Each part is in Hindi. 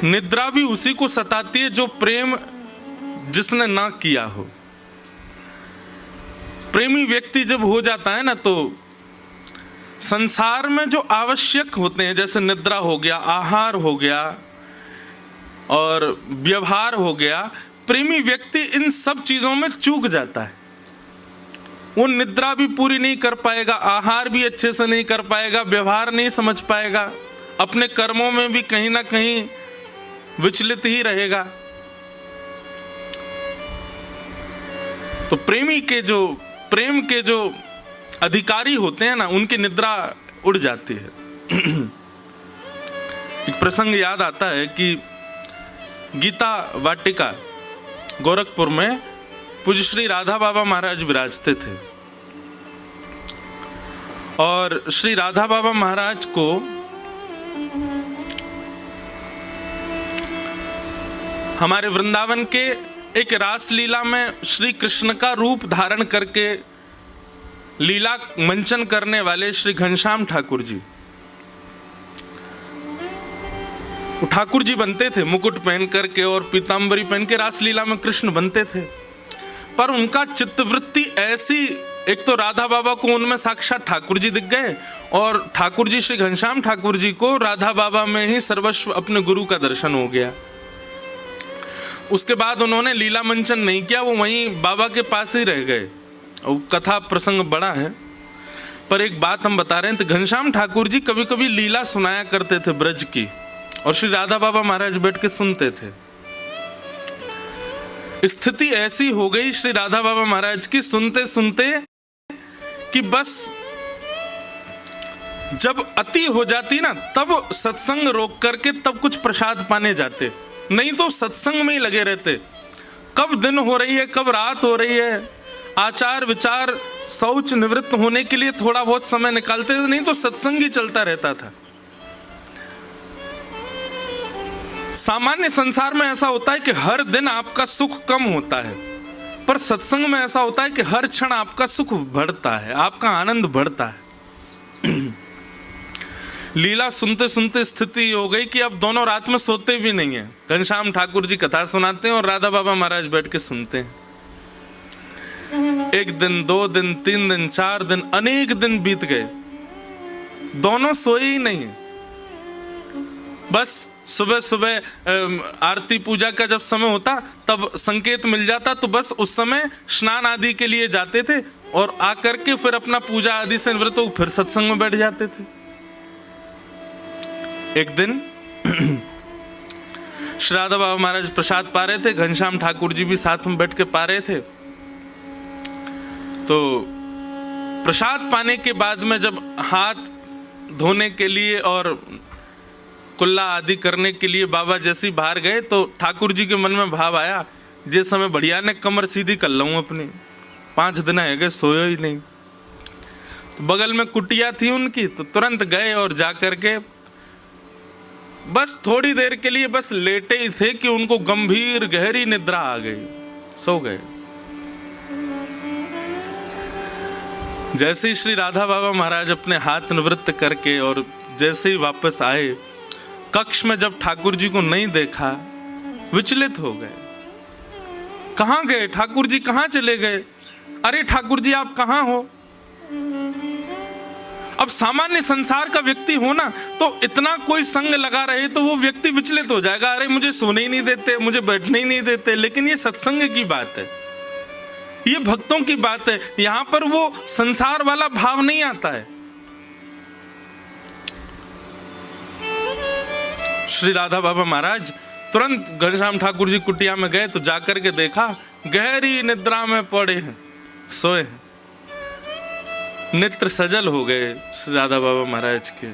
निद्रा भी उसी को सताती है जो प्रेम जिसने ना किया हो। प्रेमी व्यक्ति जब हो जाता है ना, तो संसार में जो आवश्यक होते हैं, जैसे निद्रा हो गया, आहार हो गया और व्यवहार हो गया, प्रेमी व्यक्ति इन सब चीजों में चूक जाता है। वो निद्रा भी पूरी नहीं कर पाएगा, आहार भी अच्छे से नहीं कर पाएगा, व्यवहार नहीं समझ पाएगा, अपने कर्मों में भी कहीं ना कहीं विचलित ही रहेगा। तो प्रेम के जो अधिकारी होते हैं ना, उनकी निद्रा उड़ जाती है। एक प्रसंग याद आता है कि गीता वाटिका गोरखपुर में पूज्य श्री राधा बाबा महाराज विराजते थे और श्री राधा बाबा महाराज को हमारे वृंदावन के एक रास लीला में श्री कृष्ण का रूप धारण करके लीला मंचन करने वाले श्री घनश्याम ठाकुर जी, ठाकुर जी बनते थे मुकुट पहन करके और पीतांबरी पहन के रास लीला में कृष्ण बनते थे। पर उनका चित्तवृत्ति ऐसी, एक तो राधा बाबा को उनमें साक्षात ठाकुर जी दिख गए और ठाकुर जी श्री घनश्याम ठाकुर जी को राधा बाबा में ही सर्वस्व अपने गुरु का दर्शन हो गया। उसके बाद उन्होंने लीला मंचन नहीं किया, वो वहीं बाबा के पास ही रह गए। कथा प्रसंग बड़ा है, पर एक बात हम बता रहे हैं। तो घनश्याम ठाकुर जी कभी कभी लीला सुनाया करते थे ब्रज की, और श्री राधा बाबा महाराज बैठ के सुनते थे। स्थिति ऐसी हो गई श्री राधा बाबा महाराज की सुनते सुनते कि बस जब अति हो जाती ना, तब सत्संग रोक करके तब कुछ प्रसाद पाने जाते, नहीं तो सत्संग में ही लगे रहते। कब दिन हो रही है, कब रात हो रही है, आचार विचार शौच निवृत्त होने के लिए थोड़ा बहुत समय निकालते थे, नहीं तो सत्संग ही चलता रहता था। सामान्य संसार में ऐसा होता है कि हर दिन आपका सुख कम होता है, पर सत्संग में ऐसा होता है कि हर क्षण आपका सुख बढ़ता है, आपका आनंद बढ़ता है। लीला सुनते सुनते स्थिति हो गई कि अब दोनों रात में सोते भी नहीं है। घनश्याम ठाकुर जी कथा सुनाते हैं और राधा बाबा महाराज बैठ के सुनते हैं। एक दिन, 2 दिन, 3 दिन, 4 दिन, अनेक दिन बीत गए, दोनों सोए ही नहीं है। बस सुबह सुबह आरती पूजा का जब समय होता तब संकेत मिल जाता, तो बस उस समय स्नान आदि के लिए जाते थे और आकर के फिर अपना पूजा आदि से निवृत्त हो फिर सत्संग में बैठ जाते थे। एक दिन श्री राधा बाबा महाराज प्रसाद पा रहे थे, घनश्याम ठाकुर जी भी साथ में बैठ के पा रहे थे। तो प्रसाद पाने के बाद में जब हाथ धोने के लिए और कुल्ला आदि करने के लिए बाबा जैसे बाहर गए, तो ठाकुर जी के मन में भाव आया, जिस समय बढ़िया ने कमर सीधी कर लूं अपनी, 5 दिन है गए सोए ही नहीं। तो बगल में कुटिया थी उनकी, तो तुरंत गए और जाकर के बस थोड़ी देर के लिए बस लेटे ही थे कि उनको गंभीर गहरी निद्रा आ गई, सो गए। जैसे ही श्री राधा बाबा महाराज अपने हाथ निवृत्त करके और जैसे ही वापस आए, कक्ष में जब ठाकुर जी को नहीं देखा, विचलित हो गए। कहां गए ठाकुर जी, कहां चले गए? अरे ठाकुर जी आप कहां हो? अब सामान्य संसार का व्यक्ति हो ना, तो इतना कोई संग लगा रहे तो वो व्यक्ति विचलित हो जाएगा, अरे मुझे सोने ही नहीं देते, मुझे बैठने ही नहीं देते। लेकिन ये सत्संग की बात है, ये भक्तों की बात है, यहां पर वो संसार वाला भाव नहीं आता है। श्री राधा बाबा महाराज तुरंत घनश्याम ठाकुर जी कुटिया में गए, तो जाकर के देखा गहरी निद्रा में पड़े हैं, सोए हैं। नेत्र सजल हो गए श्री राधा बाबा महाराज के।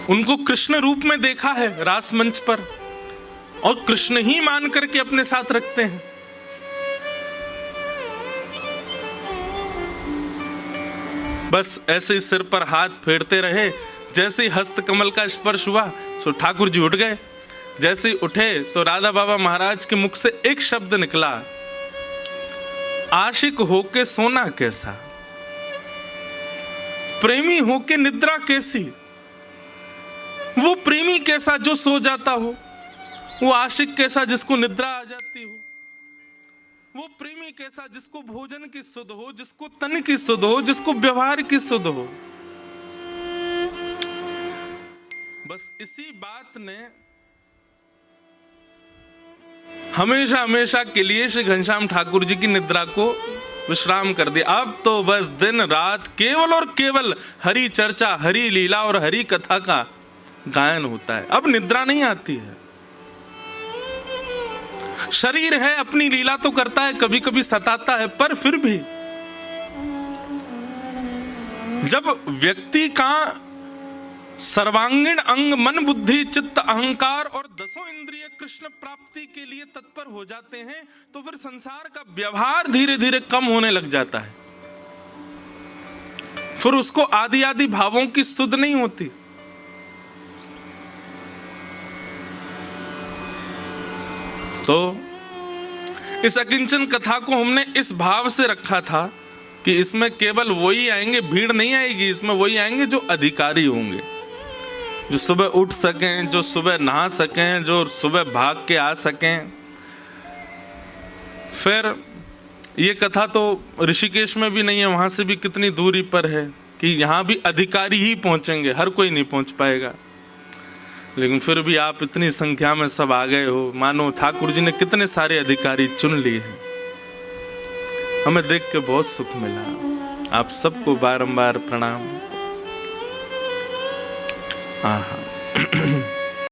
उनको कृष्ण रूप में देखा है रास मंच पर, और कृष्ण ही मान करके अपने साथ रखते हैं। बस ऐसे ही सिर पर हाथ फेरते रहे। जैसे ही हस्त कमल का स्पर्श हुआ तो ठाकुर जी उठ गए। जैसे ही उठे तो राधा बाबा महाराज के मुख से एक शब्द निकला, आशिक होके सोना कैसा, प्रेमी होके निद्रा कैसी। वो प्रेमी कैसा जो सो जाता हो, वो आशिक कैसा जिसको निद्रा आ जाती हो, वो प्रेमी कैसा जिसको भोजन की सुध हो, जिसको तन की सुध हो, जिसको व्यवहार की सुध हो। बस इसी बात ने हमेशा हमेशा के लिए श्री घनश्याम ठाकुर जी की निद्रा को विश्राम कर दिया। अब तो बस दिन रात केवल और केवल हरि चर्चा, हरि लीला और हरि कथा का गायन होता है। अब निद्रा नहीं आती है। शरीर है, अपनी लीला तो करता है, कभी कभी सताता है, पर फिर भी जब व्यक्ति का सर्वांगीण अंग मन बुद्धि चित्त अहंकार और दसों इंद्रिय कृष्ण प्राप्ति के लिए तत्पर हो जाते हैं, तो फिर संसार का व्यवहार धीरे धीरे कम होने लग जाता है। फिर उसको आदि आदि भावों की सुध नहीं होती। तो इस अकिंचन कथा को हमने इस भाव से रखा था कि इसमें केवल वही आएंगे, भीड़ नहीं आएगी, इसमें वही आएंगे जो अधिकारी होंगे, जो सुबह उठ सकें, जो सुबह नहा सकें, जो सुबह भाग के आ सकें। फिर ये कथा तो ऋषिकेश में भी नहीं है, वहां से भी कितनी दूरी पर है कि यहाँ भी अधिकारी ही पहुंचेंगे, हर कोई नहीं पहुंच पाएगा। लेकिन फिर भी आप इतनी संख्या में सब आ गए हो, मानो ठाकुर जी ने कितने सारे अधिकारी चुन लिए हैं। हमें देख के बहुत सुख मिला। आप सबको बारंबार प्रणाम। आहा।